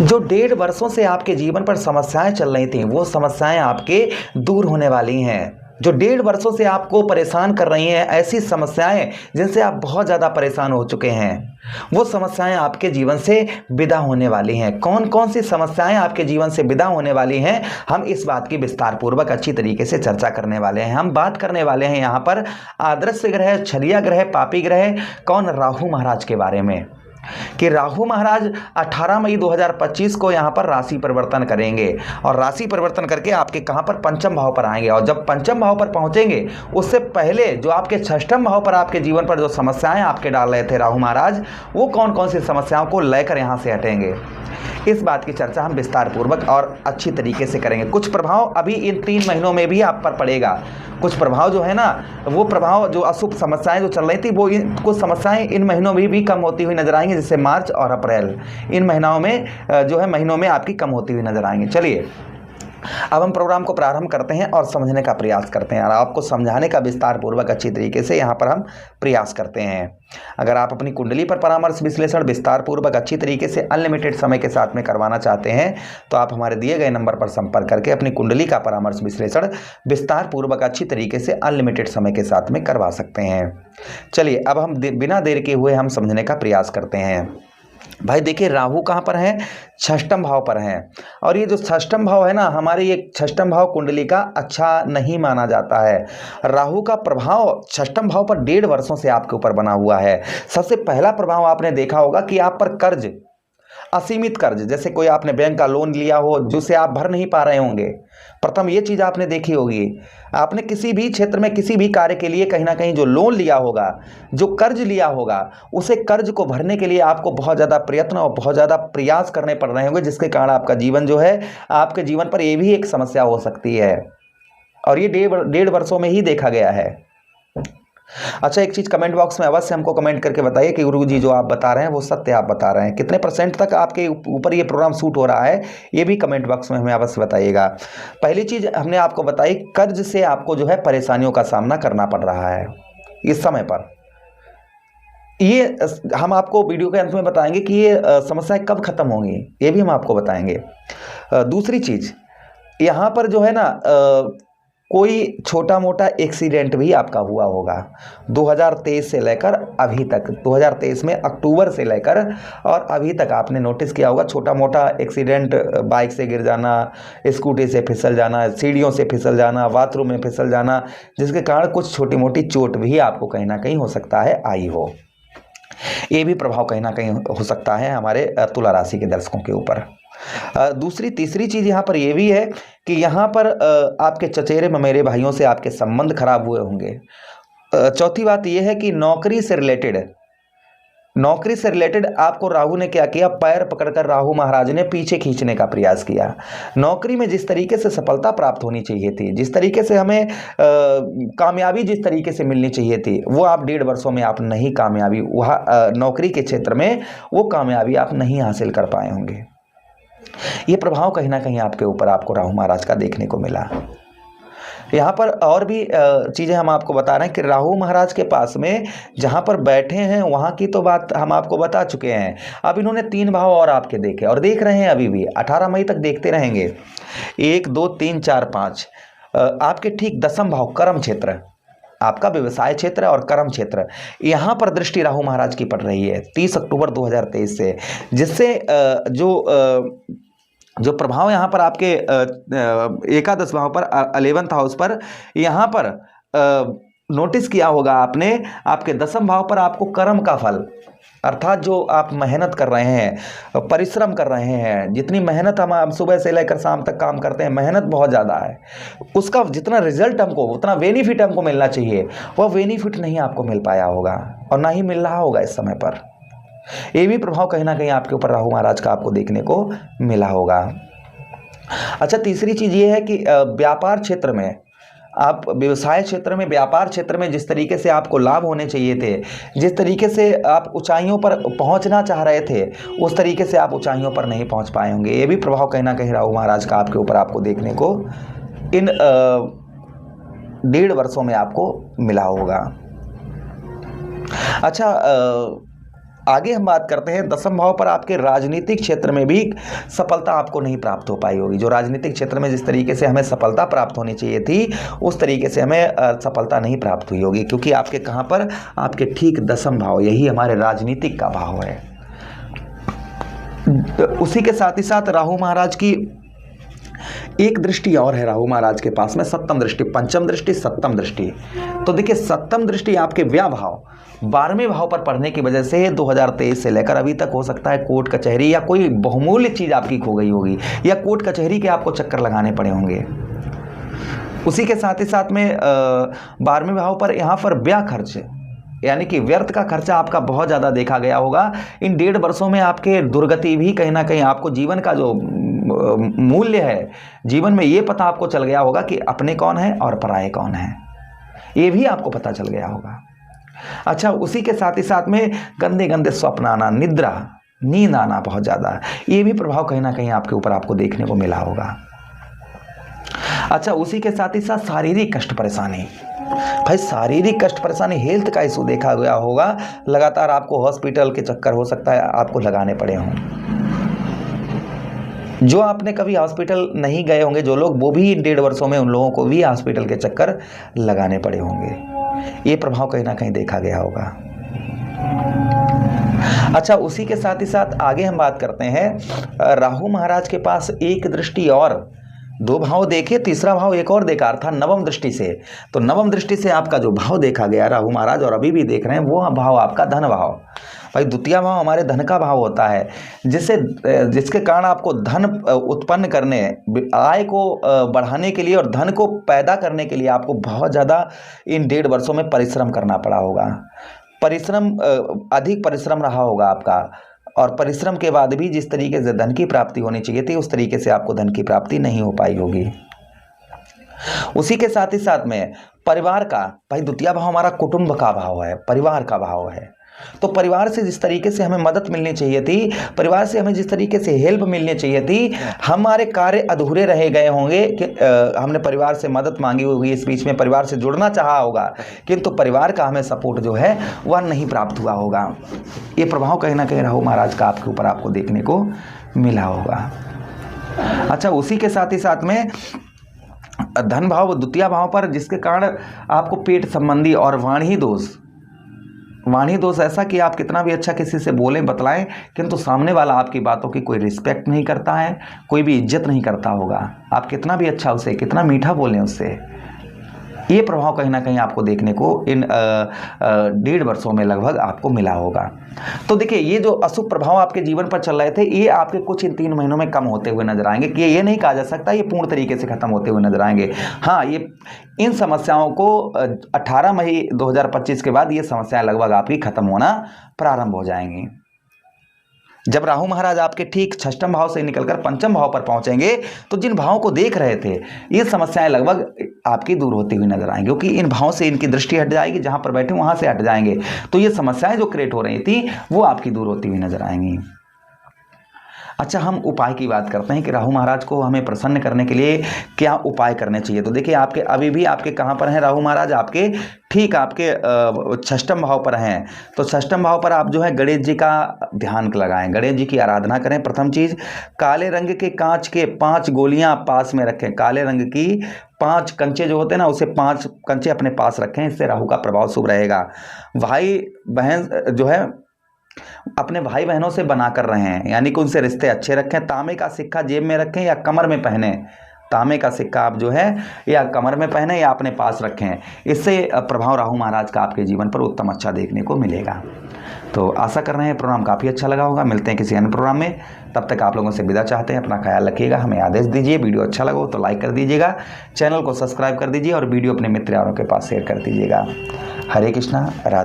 जो 1.5 वर्षों से आपके जीवन पर समस्याएं चल रही थी, वो समस्याएं आपके दूर होने वाली हैं। जो 1.5 वर्षों से आपको परेशान कर रही हैं, ऐसी समस्याएं जिनसे आप बहुत ज़्यादा परेशान हो चुके हैं, वो समस्याएं आपके जीवन से विदा होने वाली हैं। कौन कौन सी समस्याएं आपके जीवन से विदा होने वाली हैं, हम इस बात की विस्तार पूर्वक अच्छी तरीके से चर्चा करने वाले हैं। हम बात करने वाले हैं यहाँ पर आदर्श ग्रह, छलिया ग्रह, पापी ग्रह, कौन, राहु महाराज के बारे में, कि राहु महाराज 18 मई 2025 को यहाँ पर राशि परिवर्तन करेंगे और राशि परिवर्तन करके आपके कहाँ पर पंचम भाव पर आएंगे। और जब पंचम भाव पर पहुंचेंगे, उससे पहले जो आपके षष्ठम भाव पर आपके जीवन पर जो समस्याएं आपके डाल रहे थे राहु महाराज, वो कौन कौन सी समस्याओं को लेकर यहाँ से हटेंगे, इस बात की चर्चा हम विस्तार पूर्वक और अच्छी तरीके से करेंगे। कुछ प्रभाव अभी इन 3 महीनों में भी आप पर पड़ेगा। कुछ प्रभाव जो है ना, वो प्रभाव जो अशुभ समस्याएं जो चल रही थी, वो कुछ समस्याएं इन महीनों में भी कम होती हुई नजर आएंगी, जैसे मार्च और अप्रैल, इन महीनों में जो है महीनों में आपकी कम होती हुई नजर आएंगी। चलिए अब हम प्रोग्राम को प्रारंभ करते हैं और समझने का प्रयास करते हैं, और आपको समझाने का विस्तार पूर्वक अच्छी तरीके से यहाँ पर हम प्रयास करते हैं। अगर आप अपनी कुंडली पर परामर्श विश्लेषण विस्तार पूर्वक अच्छी तरीके से अनलिमिटेड समय के साथ में करवाना चाहते हैं, तो आप हमारे दिए गए नंबर पर संपर्क करके अपनी कुंडली का परामर्श विश्लेषण विस्तार पूर्वक अच्छी तरीके से अनलिमिटेड समय के साथ में करवा सकते हैं। चलिए अब हम बिना देर के हुए हम समझने का प्रयास करते हैं। भाई देखिए, राहु कहाँ पर है, षष्ठम भाव पर है, और ये जो षष्ठम भाव है ना, हमारे ये षष्ठम भाव कुंडली का अच्छा नहीं माना जाता है। राहु का प्रभाव षष्ठम भाव पर 1.5 वर्षों से आपके ऊपर बना हुआ है। सबसे पहला प्रभाव आपने देखा होगा कि आप पर कर्ज, असीमित कर्ज, जैसे कोई आपने बैंक का लोन लिया हो जिसे आप भर नहीं पा रहे होंगे, प्रथम ये चीज आपने देखी होगी। आपने किसी भी क्षेत्र में किसी भी कार्य के लिए कहीं ना कहीं जो लोन लिया होगा, जो कर्ज लिया होगा, उसे कर्ज को भरने के लिए आपको बहुत ज़्यादा प्रयत्न और बहुत ज़्यादा प्रयास करने पड़ रहे होंगे, जिसके कारण आपका जीवन जो है, आपके जीवन पर ये भी एक समस्या हो सकती है, और ये 1.5 वर्षों में ही देखा गया है। अच्छा, एक चीज कमेंट बॉक्स में अवश्य हमको कमेंट करके बताइए कि गुरु जी जो आप बता रहे हैं वो सत्य आप बता रहे हैं। कितने % तक आपके ऊपर ये प्रोग्राम सूट हो रहा है, ये भी कमेंट बॉक्स में हमें अवश्य बताइएगा। पहली चीज हमने आपको बताई, कर्ज से आपको जो है परेशानियों का सामना करना पड़ रहा है इस समय पर। ये हम आपको वीडियो के अंत में बताएंगे कि ये समस्याएं कब खत्म होंगी, ये भी हम आपको बताएंगे। दूसरी चीज, यहाँ पर जो है ना, कोई छोटा मोटा एक्सीडेंट भी आपका हुआ होगा 2023 से लेकर अभी तक। 2023 में अक्टूबर से लेकर और अभी तक आपने नोटिस किया होगा छोटा मोटा एक्सीडेंट, बाइक से गिर जाना, स्कूटी से फिसल जाना, सीढ़ियों से फिसल जाना, बाथरूम में फिसल जाना, जिसके कारण कुछ छोटी मोटी चोट भी आपको कहीं ना कहीं हो सकता है आई हो। ये भी प्रभाव कहीं ना कहीं हो सकता है हमारे तुला राशि के दर्शकों के ऊपर। तीसरी चीज यहाँ पर यह भी है कि यहाँ पर आपके चचेरे ममेरे भाइयों से आपके संबंध खराब हुए होंगे। चौथी बात यह है कि नौकरी से रिलेटेड आपको राहु ने क्या किया, पैर पकड़कर राहु महाराज ने पीछे खींचने का प्रयास किया। नौकरी में जिस तरीके से सफलता प्राप्त होनी चाहिए थी, जिस तरीके से हमें कामयाबी जिस तरीके से मिलनी चाहिए थी, वो आप 1.5 वर्षों में आप नहीं कामयाबी, वहाँ नौकरी के क्षेत्र में वो कामयाबी आप नहीं हासिल कर पाए होंगे। ये प्रभाव कहीं ना कहीं आपके ऊपर आपको राहु महाराज का देखने को मिला। यहाँ पर और भी चीज़ें हम आपको बता रहे हैं कि राहु महाराज के पास में जहाँ पर बैठे हैं, वहाँ की तो बात हम आपको बता चुके हैं। अब इन्होंने 3 भाव और आपके देखे और देख रहे हैं, अभी भी 18 मई तक देखते रहेंगे। 1 2 3 4 5 आपके ठीक 10म भाव कर्म क्षेत्र, आपका व्यवसाय क्षेत्र और कर्म क्षेत्र, यहाँ पर दृष्टि राहु महाराज की पड़ रही है 30 अक्टूबर 2023 से, जिससे जो प्रभाव यहाँ पर आपके एकादश भाव पर 11th हाउस पर यहाँ पर नोटिस किया होगा आपने, आपके 10म भाव पर आपको कर्म का फल, अर्थात जो आप मेहनत कर रहे हैं, परिश्रम कर रहे हैं, जितनी मेहनत हम सुबह से लेकर शाम तक काम करते हैं, मेहनत बहुत ज़्यादा है, उसका जितना रिजल्ट हमको, उतना बेनिफिट हमको मिलना चाहिए, वह बेनिफिट नहीं आपको मिल पाया होगा और ना ही मिल रहा होगा इस समय पर। ये भी प्रभाव कहीं ना कहीं आपके ऊपर राहु महाराज का आपको देखने को मिला होगा। अच्छा, तीसरी चीज़ ये है कि व्यापार क्षेत्र में, आप व्यवसाय क्षेत्र में, व्यापार क्षेत्र में जिस तरीके से आपको लाभ होने चाहिए थे, जिस तरीके से आप ऊंचाइयों पर पहुंचना चाह रहे थे, उस तरीके से आप ऊंचाइयों पर नहीं पहुंच पाए होंगे। ये भी प्रभाव कहीं ना कहीं राहु महाराज का आपके ऊपर आपको देखने को इन 1.5 वर्षों में आपको मिला होगा। अच्छा, आगे हम बात करते हैं 10वें भाव पर आपके राजनीतिक क्षेत्र में भी सफलता आपको नहीं प्राप्त हो पाई होगी। जो राजनीतिक क्षेत्र में जिस तरीके से हमें सफलता प्राप्त होनी चाहिए थी उस तरीके से हमें सफलता नहीं प्राप्त हुई होगी, क्योंकि आपके कहाँ पर, आपके ठीक 10वां भाव, यही हमारे राजनीतिक का भाव है। उसी के साथ ही साथ राहु महाराज की एक दृष्टि और है राहु महाराज के पास में, सप्तम दृष्टि, पंचम दृष्टि, सप्तम दृष्टि। तो देखिए सप्तम दृष्टि आपके व्यय भाव 12वें भाव पर पड़ने की वजह से 2023 से लेकर अभी तक हो सकता है कोर्ट कचहरी या कोई बहुमूल्य चीज आपकी खो गई होगी, या कोर्ट कचहरी के आपको चक्कर लगाने पड़े होंगे। उसी के साथ ही साथ में 12वें भाव पर यहाँ पर व्यय खर्च, यानी कि व्यर्थ का खर्चा आपका बहुत ज़्यादा देखा गया होगा। इन 1.5 वर्षों में आपके दुर्गति भी कहीं ना कहीं आपको जीवन का जो मूल्य है, जीवन में ये पता आपको चल गया होगा कि अपने कौन है और पराये कौन है, ये भी आपको पता चल गया होगा। अच्छा, उसी के साथ ही साथ में गंदे गंदे स्वप्न आना, निद्रा, नींद आना बहुत ज़्यादा, ये भी प्रभाव कहीं ना कहीं आपके ऊपर आपको देखने को मिला होगा। अच्छा, उसी के साथ ही साथ शारीरिक कष्ट परेशानी, भाई शारीरिक कष्ट परेशानी, हेल्थ का इशू देखा गया होगा। लगातार आपको हॉस्पिटल के चक्कर हो सकता है आपको लगाने पड़े हों। जो आपने कभी हॉस्पिटल नहीं गए होंगे जो लोग, वो भी इन 1.5 वर्षों में उन लोगों को भी हॉस्पिटल के चक्कर लगाने पड़े होंगे। ये प्रभाव कहीं ना कहीं देखा गया होगा। अच्छा, उसी के साथ ही साथ आगे हम बात करते हैं राहु महाराज के पास एक दृष्टि और, 2 भाव देखे, तीसरा भाव एक और देखा था 9वीं दृष्टि से। तो 9वीं दृष्टि से आपका जो भाव देखा गया राहु महाराज, और अभी भी देख रहे हैं, वो भाव आपका धन भाव। भाई द्वितीय भाव हमारे धन का भाव होता है, जिसके कारण आपको धन उत्पन्न करने, आय को बढ़ाने के लिए और धन को पैदा करने के लिए आपको बहुत ज़्यादा इन 1.5 वर्षों में परिश्रम करना पड़ा होगा। परिश्रम, अधिक परिश्रम रहा होगा आपका, और परिश्रम के बाद भी जिस तरीके से धन की प्राप्ति होनी चाहिए थी उस तरीके से आपको धन की प्राप्ति नहीं हो पाई होगी। उसी के साथ ही साथ में परिवार का, भाई द्वितीय भाव हमारा कुटुंब का भाव है, परिवार का भाव है। तो परिवार से जिस तरीके से हमें मदद मिलनी चाहिए थी, परिवार से हमें जिस तरीके से हेल्प मिलनी चाहिए थी, हमारे कार्य अधूरे रह गए होंगे कि हमने परिवार से मदद मांगी होगी, इस बीच में परिवार से जुड़ना चाहा होगा, किंतु परिवार का हमें सपोर्ट जो है वह नहीं प्राप्त हुआ होगा। ये प्रभाव कहीं ना कहीं राहु महाराज का आपके ऊपर आपको देखने को मिला होगा। अच्छा, उसी के साथ ही साथ में धन भाव द्वितीय भाव पर, जिसके कारण आपको पेट संबंधी और वाणी दोष ऐसा कि आप कितना भी अच्छा किसी से बोलें बतलाएं, किंतु सामने वाला आपकी बातों की कोई रिस्पेक्ट नहीं करता है, कोई भी इज्जत नहीं करता होगा। आप कितना भी अच्छा उसे, कितना मीठा बोलें उससे, ये प्रभाव कहीं ना कहीं आपको देखने को इन 1.5 वर्षों में लगभग आपको मिला होगा। तो देखिए, ये जो अशुभ प्रभाव आपके जीवन पर चल रहे थे, ये आपके कुछ इन 3 महीनों में कम होते हुए नजर आएंगे। कि ये नहीं कहा जा सकता ये पूर्ण तरीके से खत्म होते हुए नजर आएंगे। हाँ, ये इन समस्याओं को 18 मई 2025 के बाद ये समस्याएं लगभग आपकी खत्म होना प्रारंभ हो जाएंगी। जब राहु महाराज आपके ठीक 6वें भाव से निकलकर 5वें भाव पर पहुंचेंगे, तो जिन भावों को देख रहे थे ये समस्याएं लगभग आपकी दूर होती हुई नजर आएंगी, क्योंकि इन भावों से इनकी दृष्टि हट जाएगी, जहां पर बैठे वहां से हट जाएंगे। तो ये समस्याएं जो क्रिएट हो रही थी वो आपकी दूर होती हुई नजर आएंगी। अच्छा, हम उपाय की बात करते हैं कि राहु महाराज को हमें प्रसन्न करने के लिए क्या उपाय करने चाहिए। तो देखिए, आपके अभी भी आपके कहाँ पर हैं राहु महाराज, आपके ठीक आपके 6वें भाव पर हैं। तो 6वें भाव पर आप जो है गणेश जी का ध्यान लगाएं, गणेश जी की आराधना करें। प्रथम चीज, काले रंग के कांच के 5 गोलियां पास में रखें। काले रंग की 5 कंचे जो होते हैं ना, उसे 5 कंचे अपने पास रखें, इससे राहु का प्रभाव शुभ रहेगा। भाई बहन जो है अपने भाई बहनों से बना कर रहे हैं, यानी कि उनसे रिश्ते अच्छे रखें। तांबे का सिक्का जेब में रखें या कमर में पहने। तांबे का सिक्का आप जो है या कमर में पहने या अपने पास रखें, इससे प्रभाव राहु महाराज का आपके जीवन पर उत्तम अच्छा देखने को मिलेगा। तो आशा कर रहे हैं प्रोग्राम काफ़ी अच्छा लगा होगा। मिलते हैं किसी अन्य प्रोग्राम में, तब तक आप लोगों से विदा चाहते हैं। अपना ख्याल रखिएगा, हमें आदेश दीजिए। वीडियो अच्छा लगा हो तो लाइक कर दीजिएगा, चैनल को सब्सक्राइब कर दीजिए और वीडियो अपने मित्र यारों के पास शेयर कर दीजिएगा। हरे कृष्णा, राधे।